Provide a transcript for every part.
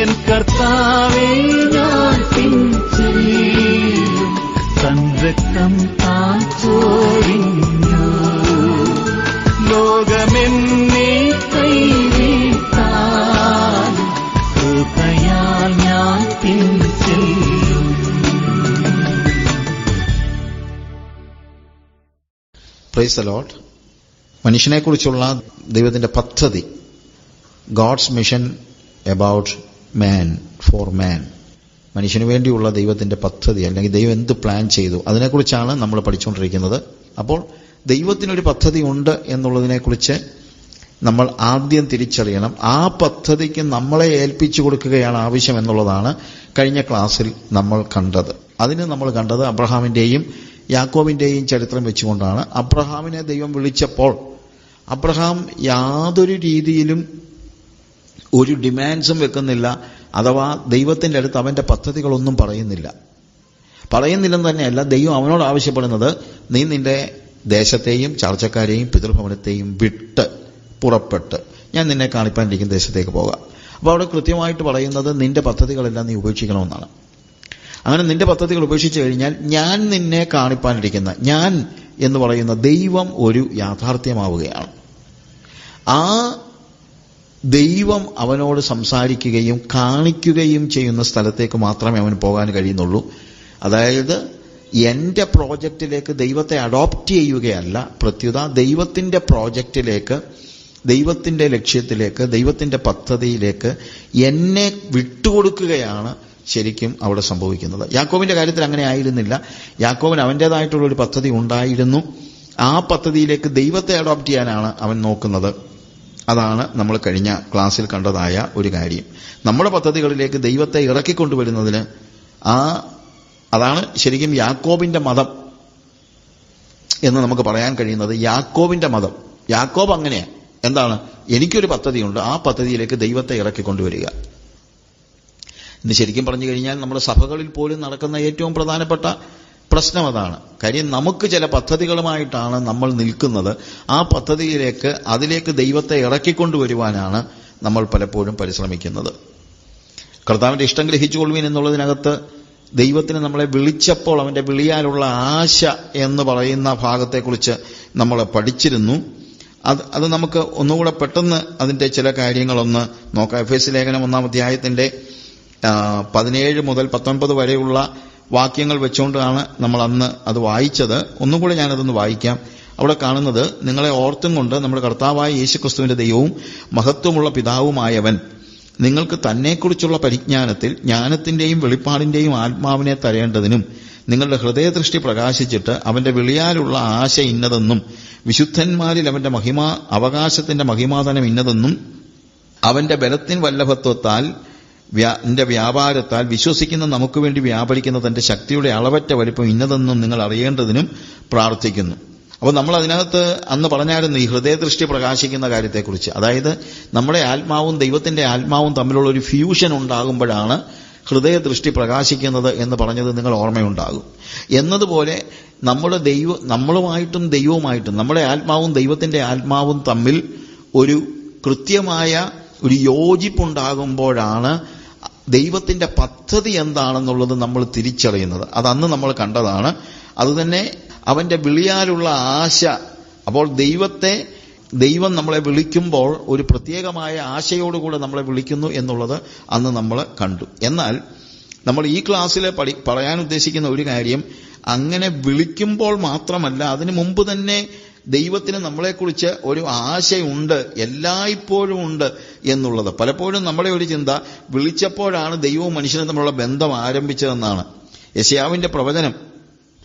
N കർത്താവേ ഞാൻ പിൻചെല്ലും, തൻ രക്തം താൻ ചൊരിഞ്ഞു. ലോകമെന്നെ കൈവിട്ടാലും കൃപയാൽ ഞാൻ പിൻചെല്ലും. Praise the Lord. മനുഷ്യനെക്കുറിച്ചുള്ള ദൈവത്തിന്റെ പദ്ധതി, God's mission about man, for man, മനുഷ്യന് വേണ്ടിയുള്ള ദൈവത്തിന്റെ പദ്ധതി, അല്ലെങ്കിൽ ദൈവം എന്ത് പ്ലാൻ ചെയ്തു, അതിനെക്കുറിച്ചാണ് നമ്മൾ പഠിച്ചുകൊണ്ടിരിക്കുന്നത്. അപ്പോൾ ദൈവത്തിനൊരു പദ്ധതി ഉണ്ട് എന്നുള്ളതിനെക്കുറിച്ച് നമ്മൾ ആദ്യം തിരിച്ചറിയണം. ആ പദ്ധതിക്ക് നമ്മളെ ഏൽപ്പിച്ചു കൊടുക്കുകയാണ് ആവശ്യം എന്നുള്ളതാണ് കഴിഞ്ഞ ക്ലാസ്സിൽ നമ്മൾ കണ്ടത്. അതിന് നമ്മൾ കണ്ടത് അബ്രഹാമിന്റെയും യാക്കോബിന്റെയും ചരിത്രം വെച്ചുകൊണ്ടാണ്. അബ്രഹാമിനെ ദൈവം വിളിച്ചപ്പോൾ അബ്രഹാം യാതൊരു രീതിയിലും ഒരു ഡിമാൻഡ്സും വെക്കുന്നില്ല, അഥവാ ദൈവത്തിന്റെ അടുത്ത് അവന്റെ പദ്ധതികളൊന്നും പറയുന്നില്ലെന്ന് തന്നെയല്ല, ദൈവം അവനോട് ആവശ്യപ്പെടുന്നത് നീ നിന്റെ ദേശത്തെയും ചാർച്ചക്കാരെയും പിതൃഭവനത്തെയും വിട്ട് പുറപ്പെട്ട് ഞാൻ നിന്നെ കാണിപ്പാനിരിക്കുന്ന ദേശത്തേക്ക് പോകാം. അപ്പോൾ അവിടെ കൃത്യമായിട്ട് പറയുന്നത് നിന്റെ പദ്ധതികളെല്ലാം നീ ഉപേക്ഷിക്കണമെന്നാണ്. അങ്ങനെ നിന്റെ പദ്ധതികൾ ഉപേക്ഷിച്ചു കഴിഞ്ഞാൽ ഞാൻ നിന്നെ കാണിപ്പാനിരിക്കുന്ന, ഞാൻ എന്ന് പറയുന്ന ദൈവം ഒരു യാഥാർത്ഥ്യമാവുകയാണ്. ആ ദൈവം അവനോട് സംസാരിക്കുകയും കാണിക്കുകയും ചെയ്യുന്ന സ്ഥലത്തേക്ക് മാത്രമേ അവന് പോകാൻ കഴിയുന്നുള്ളൂ. അതായത് എന്റെ പ്രോജക്റ്റിലേക്ക് ദൈവത്തെ അഡോപ്റ്റ് ചെയ്യുകയല്ല, പ്രത്യുത ദൈവത്തിന്റെ പ്രോജക്റ്റിലേക്ക്, ദൈവത്തിന്റെ ലക്ഷ്യത്തിലേക്ക്, ദൈവത്തിന്റെ പദ്ധതിയിലേക്ക് എന്നെ വിട്ടുകൊടുക്കുകയാണ് ശരിക്കും അവിടെ സംഭവിക്കുന്നത്. യാക്കോബിന്റെ കാര്യത്തിൽ അങ്ങനെ ആയിരുന്നില്ല. യാക്കോബിന് അവന്റേതായിട്ടുള്ളൊരു പദ്ധതി ഉണ്ടായിരുന്നു. ആ പദ്ധതിയിലേക്ക് ദൈവത്തെ അഡോപ്റ്റ് ചെയ്യാനാണ് അവൻ നോക്കുന്നത്. അതാണ് നമ്മൾ കഴിഞ്ഞ ക്ലാസ്സിൽ കണ്ടതായ ഒരു കാര്യം. നമ്മുടെ പദ്ധതികളിലേക്ക് ദൈവത്തെ ഇറക്കിക്കൊണ്ടുവരുന്നതിന് അതാണ് ശരിക്കും യാക്കോബിന്റെ മതം എന്ന് നമുക്ക് പറയാൻ കഴിയുന്നത്. യാക്കോബിന്റെ മതം, യാക്കോബ് അങ്ങനെയാ. എന്താണ്? എനിക്കൊരു പദ്ധതിയുണ്ട്, ആ പദ്ധതിയിലേക്ക് ദൈവത്തെ ഇറക്കിക്കൊണ്ടുവരിക. ഇന്ന് ശരിക്കും പറഞ്ഞു കഴിഞ്ഞാൽ നമ്മുടെ സഭകളിൽ പോലും നടക്കുന്ന ഏറ്റവും പ്രധാനപ്പെട്ട പ്രശ്നം അതാണ്. കാര്യം നമുക്ക് ചില പദ്ധതികളുമായിട്ടാണ് നമ്മൾ നിൽക്കുന്നത്. ആ പദ്ധതിയിലേക്ക്, അതിലേക്ക് ദൈവത്തെ ഇറക്കിക്കൊണ്ടുവരുവാനാണ് നമ്മൾ പലപ്പോഴും പരിശ്രമിക്കുന്നത്. കർത്താവിന്റെ ഇഷ്ടം ഗ്രഹിച്ചുകൊള്ളുവിൻ എന്നുള്ളതിനകത്ത് ദൈവത്തിന് നമ്മളെ വിളിച്ചപ്പോൾ അവന്റെ വിളിയാലുള്ള ആശ എന്ന് പറയുന്ന ഭാഗത്തെക്കുറിച്ച് നമ്മൾ പഠിച്ചിരുന്നു. അത് നമുക്ക് ഒന്നുകൂടെ പെട്ടെന്ന് അതിന്റെ ചില കാര്യങ്ങളൊന്ന് നോക്കാം. എഫേസ്യ ലേഖനം 1-ാം അധ്യായത്തിന്റെ 17 മുതൽ 19 വരെയുള്ള വാക്യങ്ങൾ വെച്ചുകൊണ്ടാണ് നമ്മൾ അന്ന് അത് വായിച്ചത്. ഒന്നുകൂടെ ഞാനതൊന്ന് വായിക്കാം. അവിടെ കാണുന്നത്, നിങ്ങളെ ഓർത്തും കൊണ്ട് നമ്മുടെ കർത്താവായ യേശുക്രിസ്തുവിന്റെ ദൈവവും മഹത്വമുള്ള പിതാവുമായവൻ നിങ്ങൾക്ക് തന്നെക്കുറിച്ചുള്ള പരിജ്ഞാനത്തിൽ ജ്ഞാനത്തിന്റെയും വെളിപ്പാടിന്റെയും ആത്മാവിനെ തരേണ്ടതിനും നിങ്ങളുടെ ഹൃദയദൃഷ്ടി പ്രകാശിച്ചിട്ട് അവന്റെ വിളിയാലുള്ള ആശ ഇന്നതെന്നും വിശുദ്ധന്മാരിൽ അവന്റെ അവകാശത്തിന്റെ മഹിമാതനം ഇന്നതെന്നും അവന്റെ ബലത്തിൻ വല്ലഭത്വത്താൽ വ്യാപാരത്താൽ വിശ്വസിക്കുന്ന നമുക്ക് വേണ്ടി വ്യാപരിക്കുന്ന തന്റെ ശക്തിയുടെ അളവറ്റ വലിപ്പം ഇന്നതെന്നും നിങ്ങൾ അറിയേണ്ടതിനും പ്രാർത്ഥിക്കുന്നു. അപ്പോൾ നമ്മൾ അതിനകത്ത് അന്ന് പറഞ്ഞായിരുന്നു ഈ ഹൃദയദൃഷ്ടി പ്രകാശിക്കുന്ന കാര്യത്തെക്കുറിച്ച്. അതായത് നമ്മുടെ ആത്മാവും ദൈവത്തിന്റെ ആത്മാവും തമ്മിലുള്ള ഒരു ഫ്യൂഷൻ ഉണ്ടാകുമ്പോഴാണ് ഹൃദയദൃഷ്ടി പ്രകാശിക്കുന്നത് എന്ന് പറഞ്ഞത് നിങ്ങൾ ഓർമ്മയുണ്ടാകും. എന്നതുപോലെ നമ്മളുമായിട്ടും ദൈവവുമായിട്ടും, നമ്മുടെ ആത്മാവും ദൈവത്തിന്റെ ആത്മാവും തമ്മിൽ ഒരു കൃത്യമായ ഒരു യോജിപ്പുണ്ടാകുമ്പോഴാണ് ദൈവത്തിന്റെ പദ്ധതി എന്താണെന്നുള്ളത് നമ്മൾ തിരിച്ചറിയുന്നത്. അതന്ന് നമ്മൾ കണ്ടതാണ്. അതുതന്നെ അവന്റെ വിളിയാലുള്ള ആശ. അപ്പോൾ ദൈവം നമ്മളെ വിളിക്കുമ്പോൾ ഒരു പ്രത്യേകമായ ആശയോടുകൂടെ നമ്മളെ വിളിക്കുന്നു എന്നുള്ളത് അന്ന് നമ്മൾ കണ്ടു. എന്നാൽ നമ്മൾ ഈ ക്ലാസ്സിൽ പറയാൻ ഉദ്ദേശിക്കുന്ന ഒരു കാര്യം, അങ്ങനെ വിളിക്കുമ്പോൾ മാത്രമല്ല, അതിനു മുമ്പ് തന്നെ ദൈവത്തിന് നമ്മളെക്കുറിച്ച് ഒരു ആശയുണ്ട്, എല്ലായ്പ്പോഴും ഉണ്ട് എന്നുള്ളത്. പലപ്പോഴും നമ്മുടെ ഒരു ചിന്ത വിളിച്ചപ്പോഴാണ് ദൈവവും മനുഷ്യനും തമ്മിലുള്ള ബന്ധം ആരംഭിച്ചതെന്നാണ്. യെശയ്യാവിന്റെ പ്രവചനം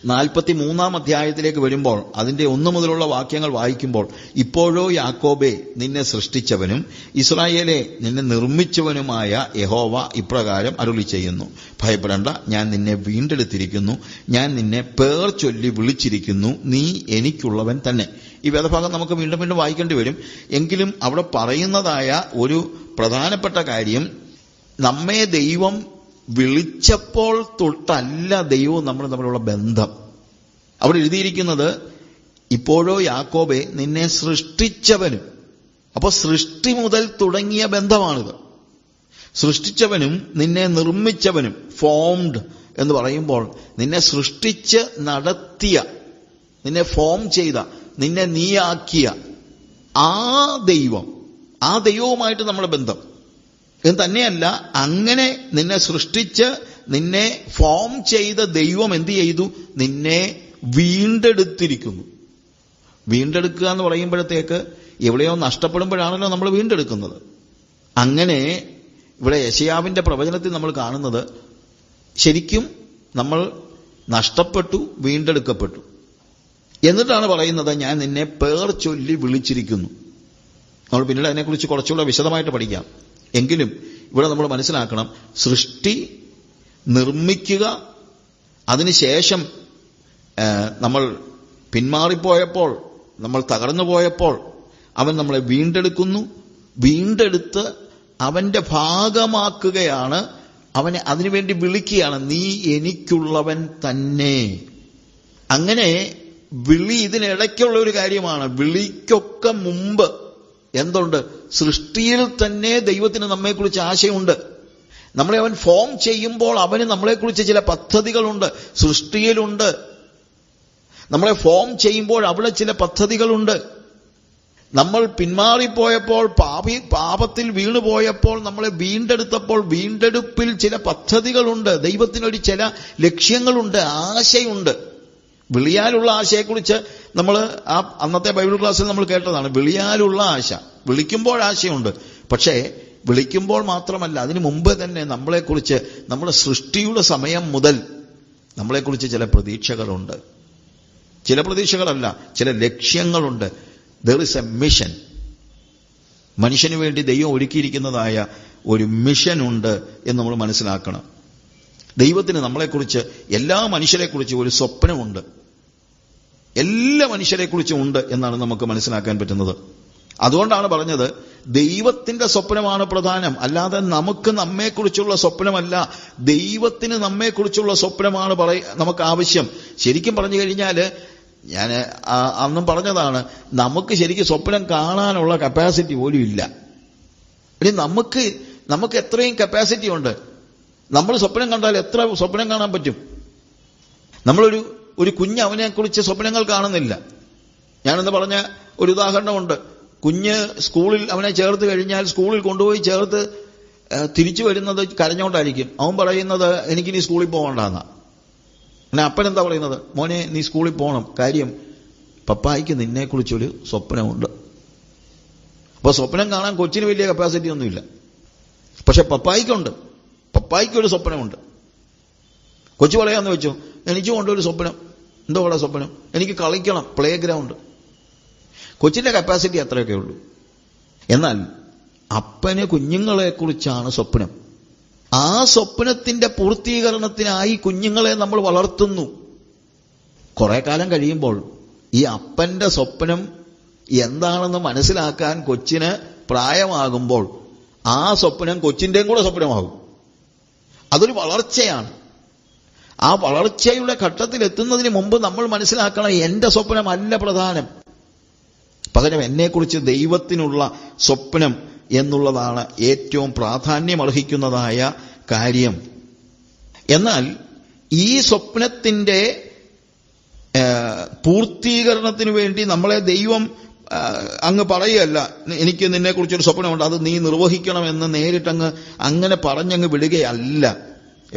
43-ാം അധ്യായത്തിലേക്ക് വരുമ്പോൾ അതിന്റെ 1 മുതലുള്ള വാക്യങ്ങൾ വായിക്കുമ്പോൾ, ഇപ്പോഴോ യാക്കോബേ നിന്നെ സൃഷ്ടിച്ചവനും ഇസ്രായേലെ നിന്നെ നിർമ്മിച്ചവനുമായ യഹോവ ഇപ്രകാരം അരുളി ചെയ്യുന്നു, ഭയപ്പെടേണ്ട, ഞാൻ നിന്നെ വീണ്ടെടുത്തിരിക്കുന്നു, ഞാൻ നിന്നെ പേർ ചൊല്ലി വിളിച്ചിരിക്കുന്നു, നീ എനിക്കുള്ളവൻ തന്നെ. ഈ വേദഭാഗം നമുക്ക് വീണ്ടും വീണ്ടും വായിക്കേണ്ടി വരും. എങ്കിലും അവിടെ പറയുന്നതായ ഒരു പ്രധാനപ്പെട്ട കാര്യം, നമ്മെ ദൈവം വിളിച്ചപ്പോൾ തൊട്ടല്ല ദൈവവും നമ്മൾ തമ്മിലുള്ള ബന്ധം. അവിടെ എഴുതിയിരിക്കുന്നത്, ഇപ്പോഴോ യാക്കോബേ നിന്നെ സൃഷ്ടിച്ചവനും. അപ്പോൾ സൃഷ്ടി മുതൽ തുടങ്ങിയ ബന്ധമാണിത്. സൃഷ്ടിച്ചവനും നിന്നെ നിർമ്മിച്ചവനും, ഫോംഡ് എന്ന് പറയുമ്പോൾ നിന്നെ സൃഷ്ടിച്ച് നടത്തിയ, നിന്നെ ഫോം ചെയ്ത, നിന്നെ നീയാക്കിയ ആ ദൈവവുമായിട്ട് നമ്മുടെ ബന്ധം എന്ന് തന്നെയല്ല, അങ്ങനെ നിന്നെ സൃഷ്ടിച്ച് നിന്നെ ഫോം ചെയ്ത ദൈവം എന്ത് ചെയ്തു? നിന്നെ വീണ്ടെടുത്തിരിക്കുന്നു. വീണ്ടെടുക്കുക എന്ന് പറയുമ്പോഴത്തേക്ക് എവിടെയോ നഷ്ടപ്പെടുമ്പോഴാണല്ലോ നമ്മൾ വീണ്ടെടുക്കുന്നത്. അങ്ങനെ ഇവിടെ യെശയ്യാവിന്റെ പ്രവചനത്തിൽ നമ്മൾ കാണുന്നത് ശരിക്കും നമ്മൾ നഷ്ടപ്പെട്ടു, വീണ്ടെടുക്കപ്പെട്ടു. എന്നിട്ടാണ് പറയുന്നത്, ഞാൻ നിന്നെ പേർ ചൊല്ലി വിളിച്ചിരിക്കുന്നു. നമ്മൾ പിന്നീട് അതിനെക്കുറിച്ച് കുറച്ചുകൂടെ വിശദമായിട്ട് പഠിക്കാം. എങ്കിലും ഇവിടെ നമ്മൾ മനസ്സിലാക്കണം, സൃഷ്ടി, നിർമ്മിക്കുക, അതിനുശേഷം നമ്മൾ പിന്മാറിപ്പോയപ്പോൾ, നമ്മൾ തകർന്നു പോയപ്പോൾ അവൻ നമ്മളെ വീണ്ടെടുക്കുന്നു. വീണ്ടെടുത്ത് അവന്റെ ഭാഗമാക്കുകയാണ്. അവനെ അതിനുവേണ്ടി വിളിക്കുകയാണ്, നീ എനിക്കുള്ളവൻ തന്നെ. അങ്ങനെ വിളി ഇതിനിടയ്ക്കുള്ള ഒരു കാര്യമാണ്. വിളിക്കൊക്കെ മുമ്പ് എന്തുണ്ട്? സൃഷ്ടിയിൽ തന്നെ ദൈവത്തിന് നമ്മെക്കുറിച്ച് ആശയമുണ്ട്. നമ്മളെ അവൻ ഫോം ചെയ്യുമ്പോൾ അവന് നമ്മളെക്കുറിച്ച് ചില പദ്ധതികളുണ്ട്. സൃഷ്ടിയിലുണ്ട്. നമ്മളെ ഫോം ചെയ്യുമ്പോൾ അവിടെ ചില പദ്ധതികളുണ്ട്. നമ്മൾ പിന്മാറിപ്പോയപ്പോൾ, പാപത്തിൽ വീണുപോയപ്പോൾ നമ്മളെ വീണ്ടെടുത്തപ്പോൾ വീണ്ടെടുപ്പിൽ ചില പദ്ധതികളുണ്ട്. ദൈവത്തിനൊരു ചില ലക്ഷ്യങ്ങളുണ്ട്, ആശയുണ്ട്. വിളിയാലുള്ള ആശയെക്കുറിച്ച് നമ്മൾ അന്നത്തെ ബൈബിൾ ക്ലാസ്സിൽ നമ്മൾ കേട്ടതാണ്. വിളിയാലുള്ള ആശ, വിളിക്കുമ്പോൾ ആശയുണ്ട്. പക്ഷേ വിളിക്കുമ്പോൾ മാത്രമല്ല, അതിനു മുമ്പ് തന്നെ നമ്മളെക്കുറിച്ച്, നമ്മുടെ സൃഷ്ടിയുടെ സമയം മുതൽ നമ്മളെക്കുറിച്ച് ചില പ്രതീക്ഷകളുണ്ട്. ചില പ്രതീക്ഷകളല്ല, ചില ലക്ഷ്യങ്ങളുണ്ട്. There is a mission. മനുഷ്യന് വേണ്ടി ദൈവം ഒരുക്കിയിരിക്കുന്നതായ ഒരു മിഷൻ ഉണ്ട് എന്ന് നമ്മൾ മനസ്സിലാക്കണം. ദൈവത്തിന് നമ്മളെക്കുറിച്ച്, എല്ലാ മനുഷ്യരെക്കുറിച്ചും ഒരു സ്വപ്നമുണ്ട്. എല്ലാ മനുഷ്യരെക്കുറിച്ചും ഉണ്ട് എന്നാണ് നമുക്ക് മനസ്സിലാക്കാൻ പറ്റുന്നത്. അതുകൊണ്ടാണ് പറഞ്ഞത്, ദൈവത്തിന്റെ സ്വപ്നമാണ് പ്രധാനം, അല്ലാതെ നമുക്ക് നമ്മെക്കുറിച്ചുള്ള സ്വപ്നമല്ല. ദൈവത്തിന് നമ്മെക്കുറിച്ചുള്ള സ്വപ്നമാണ് നമുക്ക് ആവശ്യം. ശരിക്കും പറഞ്ഞു കഴിഞ്ഞാൽ, ഞാൻ അന്നും പറഞ്ഞതാണ്, നമുക്ക് ശരിക്കും സ്വപ്നം കാണാനുള്ള കപ്പാസിറ്റി പോലും ഇല്ല. ഇനി നമുക്ക് എത്രയും കപ്പാസിറ്റി ഉണ്ട്. നമ്മൾ സ്വപ്നം കണ്ടാൽ എത്ര സ്വപ്നം കാണാൻ പറ്റും? നമ്മളൊരു കുഞ്ഞ് അവനെക്കുറിച്ച് സ്വപ്നങ്ങൾ കാണുന്നില്ല. ഞാനെന്ന് പറഞ്ഞ ഒരു ഉദാഹരണമുണ്ട്. കുഞ്ഞ് സ്കൂളിൽ അവനെ ചേർത്ത് കഴിഞ്ഞാൽ, സ്കൂളിൽ കൊണ്ടുപോയി ചേർത്ത് തിരിച്ചു വരുന്നത് കരഞ്ഞോണ്ടായിരിക്കും. അവൻ പറയുന്നത്, എനിക്കിനി സ്കൂളിൽ പോകണ്ടെന്നാ. പിന്നെ അപ്പൻ എന്താ പറയുന്നത്? മോനെ, നീ സ്കൂളിൽ പോകണം. കാര്യം, പപ്പായ്ക്ക് നിന്നെക്കുറിച്ചൊരു സ്വപ്നമുണ്ട്. അപ്പോൾ സ്വപ്നം കാണാൻ കൊച്ചിന് വലിയ കപ്പാസിറ്റി ഒന്നുമില്ല. പക്ഷെ പപ്പായ്ക്കൊരു സ്വപ്നമുണ്ട്. കൊച്ചു പറയാന്ന് വെച്ചു, എനിക്കും കൊണ്ടൊരു സ്വപ്നം. എന്തോ അവിടെ സ്വപ്നം? എനിക്ക് കളിക്കണം, പ്ലേ ഗ്രൗണ്ട്. കൊച്ചിന്റെ കപ്പാസിറ്റി അത്രയൊക്കെ ഉള്ളൂ. എന്നാൽ അപ്പന് കുഞ്ഞുങ്ങളെക്കുറിച്ചാണ് സ്വപ്നം. ആ സ്വപ്നത്തിന്റെ പൂർത്തീകരണത്തിനായി കുഞ്ഞുങ്ങളെ നമ്മൾ വളർത്തുന്നു. കുറെ കാലം കഴിയുമ്പോൾ ഈ അപ്പന്റെ സ്വപ്നം എന്താണെന്ന് മനസ്സിലാക്കാൻ കൊച്ചിന് പ്രായമാകുമ്പോൾ ആ സ്വപ്നം കൊച്ചിന്റെയും കൂടെ സ്വപ്നമാകും. അതൊരു വളർച്ചയാണ്. ആ വളർച്ചയുടെ ഘട്ടത്തിൽ എത്തുന്നതിന് മുമ്പ് നമ്മൾ മനസ്സിലാക്കണം, എന്റെ സ്വപ്നമല്ല പ്രധാനം, പകരം എന്നെക്കുറിച്ച് ദൈവത്തിനുള്ള സ്വപ്നം എന്നുള്ളതാണ് ഏറ്റവും പ്രാധാന്യമർഹിക്കുന്നതായ കാര്യം. എന്നാൽ ഈ സ്വപ്നത്തിന്റെ പൂർത്തീകരണത്തിന് വേണ്ടി നമ്മളെ ദൈവം അങ്ങ് പറയുകയല്ല, എനിക്ക് നിന്നെക്കുറിച്ചൊരു സ്വപ്നമുണ്ട്, അത് നീ നിർവഹിക്കണമെന്ന് നേരിട്ടങ്ങ് അങ്ങനെ പറഞ്ഞങ്ങ് വിടുകയല്ല.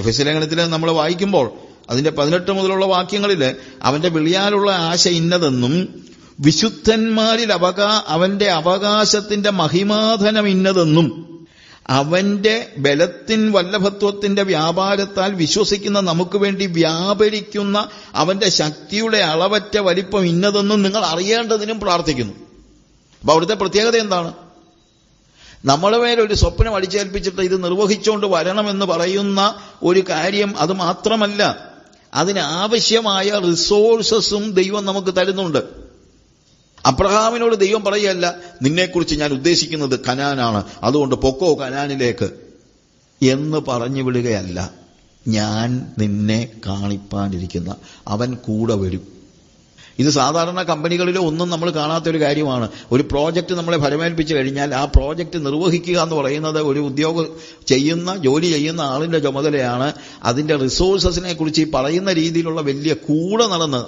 എഫെസ്യ ലേഖനത്തിൽ നമ്മൾ വായിക്കുമ്പോൾ അതിന്റെ 18 മുതലുള്ള വാക്യങ്ങളിൽ അവന്റെ വിളിയാലുള്ള ആശ ഇന്നതെന്നും വിശുദ്ധന്മാരിൽ അവന്റെ അവകാശത്തിന്റെ മഹിമാധനം ഇന്നതെന്നും അവന്റെ ബലത്തിൻ വല്ലഭത്വത്തിന്റെ വ്യാപാരത്താൽ വിശ്വസിക്കുന്ന നമുക്ക് വേണ്ടി വ്യാപരിക്കുന്ന അവന്റെ ശക്തിയുടെ അളവറ്റ വലിപ്പം ഇന്നതെന്നും നിങ്ങൾ അറിയേണ്ടതിനും പ്രാർത്ഥിക്കുന്നു. അപ്പൊ അവിടുത്തെ പ്രത്യേകത എന്താണ്? നമ്മുടെ മേലൊരു സ്വപ്നം അടിച്ചേൽപ്പിച്ചിട്ട് ഇത് നിർവഹിച്ചുകൊണ്ട് വരണമെന്ന് പറയുന്ന ഒരു കാര്യം അത് മാത്രമല്ല, അതിനാവശ്യമായ റിസോഴ്സസും ദൈവം നമുക്ക് തരുന്നുണ്ട്. അബ്രഹാമിനോട് ദൈവം പറയുകയല്ല, നിന്നെക്കുറിച്ച് ഞാൻ ഉദ്ദേശിക്കുന്നത് കനാനാണ്, അതുകൊണ്ട് പൊക്കോ കനാനിലേക്ക് എന്ന് പറഞ്ഞു വിടുകയല്ല. ഞാൻ നിന്നെ കാണിപ്പാനിരിക്കുന്ന അവൻ കൂടെ വരും. ഇത് സാധാരണ കമ്പനികളിലോ ഒന്നും നമ്മൾ കാണാത്ത ഒരു കാര്യമാണ്. ഒരു പ്രോജക്റ്റ് നമ്മളെ ഫലമേൽപ്പിച്ചു കഴിഞ്ഞാൽ ആ പ്രോജക്റ്റ് നിർവഹിക്കുക എന്ന് പറയുന്നത് ഒരു ജോലി ചെയ്യുന്ന ആളിന്റെ ചുമതലയാണ്. അതിന്റെ റിസോഴ്സസിനെ കുറിച്ച് ഈ പറയുന്ന രീതിയിലുള്ള വലിയ കൂടെ നടന്ന്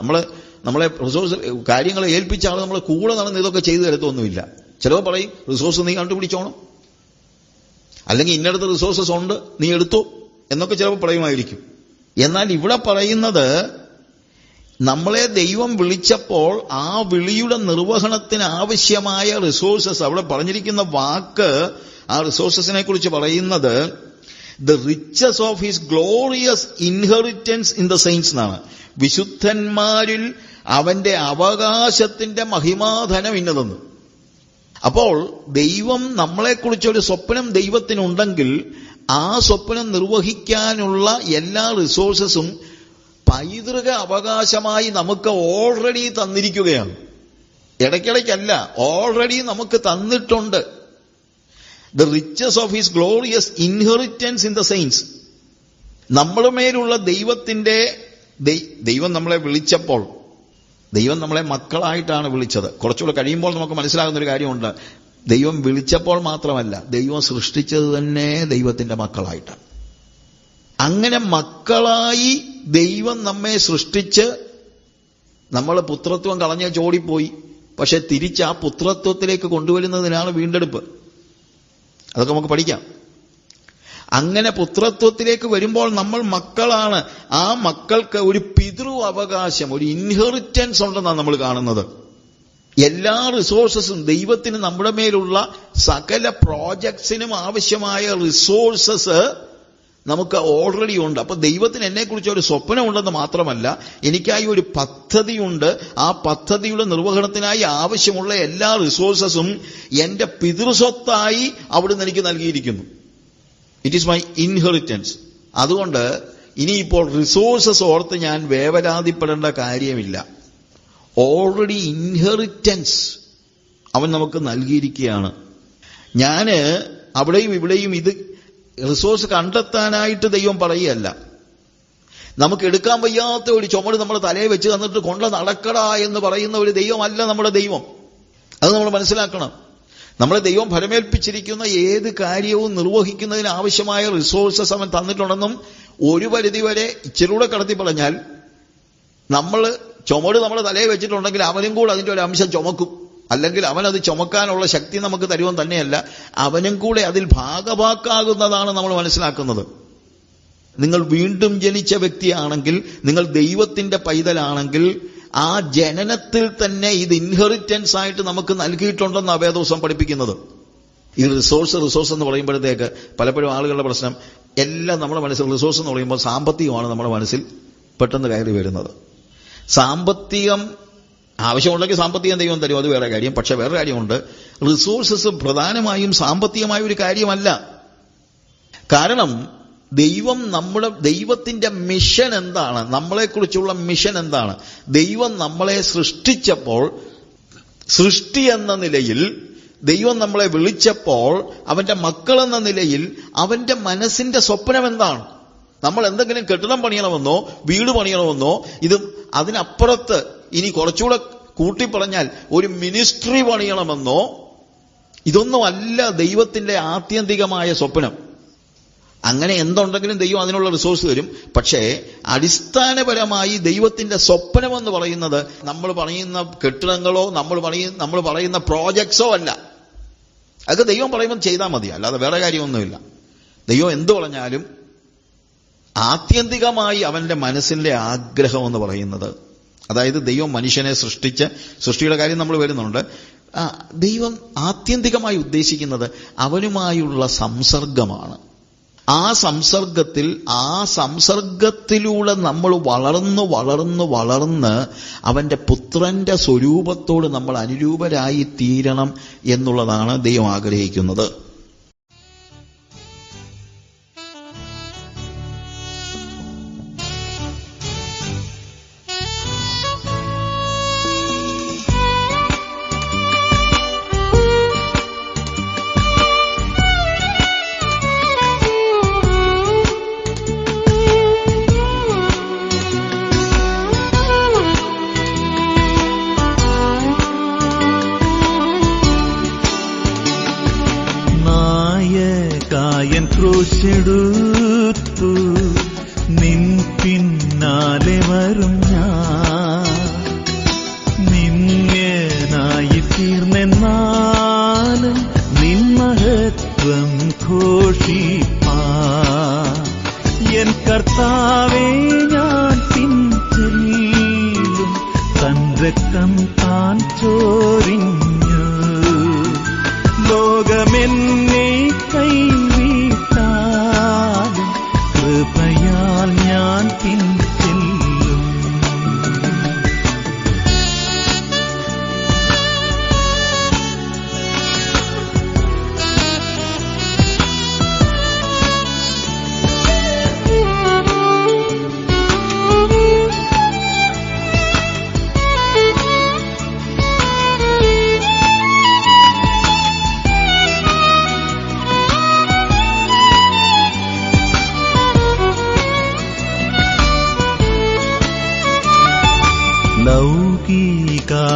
നമ്മളെ റിസോഴ്സ് കാര്യങ്ങളെ ഏൽപ്പിച്ച ആൾ നമ്മൾ കൂടെ നടന്ന് ഇതൊക്കെ ചെയ്തു തരത്തൊന്നുമില്ല. ചിലവ് പറയും റിസോഴ്സ് നീ കണ്ടുപിടിച്ചോണം, അല്ലെങ്കിൽ ഇന്നടത്ത് റിസോഴ്സസ് ഉണ്ട് നീ എടുത്തോ എന്നൊക്കെ ചിലപ്പോൾ പറയുമായിരിക്കും. എന്നാൽ ഇവിടെ പറയുന്നത് നമ്മളെ ദൈവം വിളിച്ചപ്പോൾ ആ വിളിയുടെ നിർവഹണത്തിന് ആവശ്യമായ റിസോഴ്സസ്, അവിടെ പറഞ്ഞിരിക്കുന്ന വാക്ക് ആ റിസോഴ്സസിനെ കുറിച്ച് പറയുന്നത് the riches of his glorious inheritance in the saints എന്നാണ്. വിശുദ്ധന്മാരിൽ അവന്റെ അവകാശത്തിന്റെ മഹിമാധനം ഇന്നതെന്ന്. അപ്പോൾ ദൈവം നമ്മളെക്കുറിച്ചൊരു സ്വപ്നം ദൈവത്തിനുണ്ടെങ്കിൽ ആ സ്വപ്നം നിർവഹിക്കാനുള്ള എല്ലാ റിസോഴ്സസും പൈതൃക അവകാശമായി നമുക്ക് ഓൾറെഡി തന്നിരിക്കുകയാണ്. ഇടയ്ക്കിടയ്ക്കല്ല, ഓൾറെഡി നമുക്ക് തന്നിട്ടുണ്ട്. The riches of his glorious inheritance in the saints. നമ്മുടെ മേലുള്ള ദൈവം നമ്മളെ വിളിച്ചപ്പോൾ, ദൈവം നമ്മളെ മക്കളായിട്ടാണ് വിളിച്ചത്. കുറച്ചുകൂടെ കഴിയുമ്പോൾ നമുക്ക് മനസ്സിലാകുന്നൊരു കാര്യമുണ്ട്. ദൈവം വിളിച്ചപ്പോൾ മാത്രമല്ല, ദൈവം സൃഷ്ടിച്ചത് തന്നെ ദൈവത്തിന്റെ മക്കളായിട്ടാണ്. അങ്ങനെ മക്കളായി ദൈവം നമ്മെ സൃഷ്ടിച്ച്, നമ്മൾ പുത്രത്വം കളഞ്ഞ ചോടിപ്പോയി, പക്ഷെ തിരിച്ച് ആ പുത്രത്വത്തിലേക്ക് കൊണ്ടുവരുന്നതിനാണ് വീണ്ടെടുപ്പ്. അതൊക്കെ നമുക്ക് പഠിക്കാം. അങ്ങനെ പുത്രത്വത്തിലേക്ക് വരുമ്പോൾ നമ്മൾ മക്കളാണ്. ആ മക്കൾക്ക് ഒരു പിതൃ അവകാശം, ഒരു ഇൻഹെറിറ്റൻസ് ഉണ്ടെന്നാണ് നമ്മൾ കാണുന്നത്. എല്ലാ റിസോഴ്സസും ദൈവത്തിന് നമ്മുടെ മേലുള്ള സകല പ്രോജക്ട്സിനും ആവശ്യമായ റിസോഴ്സസ് നമുക്ക് ഓൾറെഡി ഉണ്ട്. അപ്പൊ ദൈവത്തിന് എന്നെക്കുറിച്ച് ഒരു സ്വപ്നമുണ്ടെന്ന് മാത്രമല്ല, എനിക്കായി ഒരു പദ്ധതിയുണ്ട്. ആ പദ്ധതിയുടെ നിർവഹണത്തിനായി ആവശ്യമുള്ള എല്ലാ റിസോഴ്സസും എന്റെ പിതൃസ്വത്തായി അവിടുന്ന് എനിക്ക് നൽകിയിരിക്കുന്നു. It is my inheritance. അതുകൊണ്ട് ഇനിയിപ്പോൾ റിസോഴ്സസ് ഓർത്ത് ഞാൻ വേവലാതിപ്പെടേണ്ട കാര്യമില്ല. ഓൾറെഡി ഇൻഹെറിറ്റൻസ് അവൻ നമുക്ക് നൽകിയിരിക്കുകയാണ്. ഞാന് അവിടെയും ഇവിടെയും ഇത് റിസോഴ്സ് കണ്ടെത്താനായിട്ട് ദൈവം പറയുകയല്ല. നമുക്ക് എടുക്കാൻ വയ്യാത്ത ഒരു ചുമട് നമ്മൾ തലയെ വെച്ച് തന്നിട്ട് കൊണ്ട നടക്കടാ എന്ന് പറയുന്ന ഒരു ദൈവമല്ല നമ്മുടെ ദൈവം. അത് നമ്മൾ മനസ്സിലാക്കണം. നമ്മളെ ദൈവം ഫലമേൽപ്പിച്ചിരിക്കുന്ന ഏത് കാര്യവും നിർവഹിക്കുന്നതിന് ആവശ്യമായ റിസോഴ്സസ് അവൻ തന്നിട്ടുണ്ടെന്നും, ഒരു പരിധിവരെ ഇച്ചിരൂടെ കടത്തി പറഞ്ഞാൽ, ചുമട് നമ്മൾ തലയെ വെച്ചിട്ടുണ്ടെങ്കിൽ അവനും കൂടെ അതിന്റെ ഒരു അംശം ചുമക്കും. അല്ലെങ്കിൽ അവനത് ചുമക്കാനുള്ള ശക്തി നമുക്ക് തരുവാൻ തന്നെയല്ല, അവനും കൂടെ അതിൽ ഭാഗഭാക്കാകുന്നതാണ് നമ്മൾ മനസ്സിലാക്കുന്നത്. നിങ്ങൾ വീണ്ടും ജനിച്ച വ്യക്തിയാണെങ്കിൽ, നിങ്ങൾ ദൈവത്തിന്റെ പൈതലാണെങ്കിൽ, ആ ജനനത്തിൽ തന്നെ ഇത് ഇൻഹെറിറ്റൻസ് ആയിട്ട് നമുക്ക് നൽകിയിട്ടുണ്ടെന്ന് വേദോസം പഠിപ്പിക്കുന്നത്. ഈ റിസോഴ്സ് എന്ന് പറയുമ്പോഴത്തേക്ക് പലപ്പോഴും ആളുകളുടെ പ്രശ്നം, എല്ലാം നമ്മുടെ മനസ്സിൽ റിസോഴ്സ് എന്ന് പറയുമ്പോൾ സാമ്പത്തികമാണ് നമ്മുടെ മനസ്സിൽ പെട്ടെന്ന് കയറി വരുന്നത്. സാമ്പത്തികം ആവശ്യമുണ്ടെങ്കിൽ സാമ്പത്തികം ദൈവം തരും, അത് വേറെ കാര്യം. പക്ഷെ വേറെ കാര്യമുണ്ട്, റിസോഴ്സസ് പ്രധാനമായും സാമ്പത്തികമായ ഒരു കാര്യമല്ല. കാരണം ദൈവത്തിന്റെ മിഷൻ എന്താണ്? നമ്മളെക്കുറിച്ചുള്ള മിഷൻ എന്താണ്? ദൈവം നമ്മളെ സൃഷ്ടിച്ചപ്പോൾ, സൃഷ്ടി എന്ന നിലയിൽ ദൈവം നമ്മളെ വിളിച്ചപ്പോൾ, അവന്റെ മക്കളെന്ന നിലയിൽ അവന്റെ മനസ്സിന്റെ സ്വപ്നം എന്താണ്? നമ്മൾ എന്തെങ്കിലും കെട്ടിടം പണിയണമെന്നോ വീട് പണിയണമെന്നോ, അതിനപ്പുറത്ത് ഇനി കുറച്ചുകൂടെ കൂട്ടിപ്പറഞ്ഞാൽ ഒരു മിനിസ്ട്രി പണിയണമെന്നോ, ഇതൊന്നുമല്ല ദൈവത്തിന്റെ ആത്യന്തികമായ സ്വപ്നം. അങ്ങനെ എന്തുണ്ടെങ്കിലും ദൈവം അതിനുള്ള റിസോഴ്സ് തരും. പക്ഷേ അടിസ്ഥാനപരമായി ദൈവത്തിന്റെ സ്വപ്നമെന്ന് പറയുന്നത് നമ്മൾ പറയുന്ന കെട്ടിടങ്ങളോ നമ്മൾ പറയുന്ന പ്രോജക്ട്സോ അല്ല. അതൊക്കെ ദൈവം പറയുമ്പോൾ ചെയ്താൽ മതി, അല്ലാതെ വേറെ കാര്യമൊന്നുമില്ല. ദൈവം എന്തു പറഞ്ഞാലും ആത്യന്തികമായി അവന്റെ മനസ്സിന്റെ ആഗ്രഹം എന്ന് പറയുന്നത്, അതായത് ദൈവം മനുഷ്യനെ സൃഷ്ടിയുടെ കാര്യം നമ്മൾ വരുന്നുണ്ട്. ദൈവം ആത്യന്തികമായി ഉദ്ദേശിക്കുന്നത് അവനുമായുള്ള സംസർഗമാണ്. ആ സംസർഗത്തിലൂടെ നമ്മൾ വളർന്ന് അവന്റെ പുത്രന്റെ സ്വരൂപത്തോട് നമ്മൾ അനുരൂപരായി തീരണം എന്നുള്ളതാണ് ദൈവം ആഗ്രഹിക്കുന്നത്.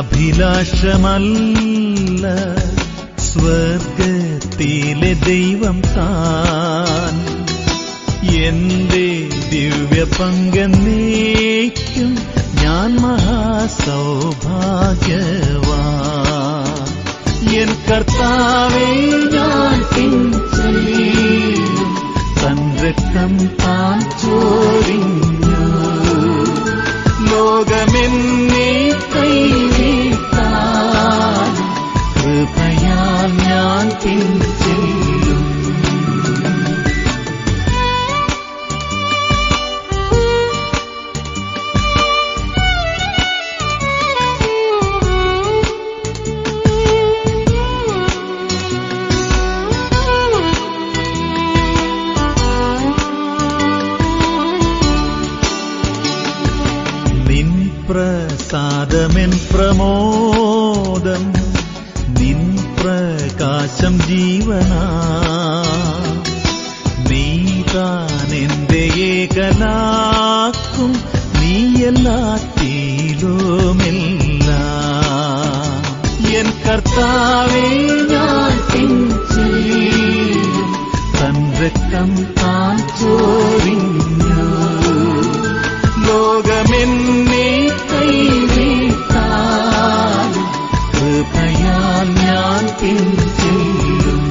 അഭിലാഷമല്ല സ്വർഗത്തിലെ ദൈവം താൻ. എന്റെ ദിവ്യ പങ്കെന്നേക്കും ഞാൻ മഹാസൗഭാഗ്യവാൻ. എൻ കർത്താവേ ഞാൻ പിൻചെല്ലും, തൻ രക്തം താൻ ചൊരിഞ്ഞു. ലോകമെന്നെ കൈവിട്ടാൽ കൃപയാൽ ഞാൻ പിൻചെല്ലും. പ്രസാദമെൻ പ്രമോദം, നിൻ പ്രകാശം ജീവനാ. നീതാനെന്റെ ഏകനാക്കും, നീയെല്ലാത്തിലുമെല്ലാം. എൻ കർത്താവേ ഞാൻ പിൻചെല്ലും, തൻ രക്തം താൻ ചൊരിഞ്ഞു. ലോകമെന്നെ കൈവിട്ടാൽ കൃപയാൽ ഞാൻ പിൻചെല്ലും.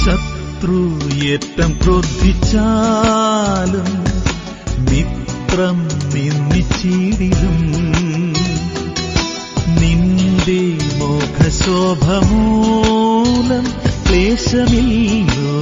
ശത്രുയേറ്റം ക്രോധിച്ചാലും മിത്രം നിന്ദിച്ചിടിലും, നിന്റെ മോഹശോഭമൂലം ക്ലേശമില്ലോ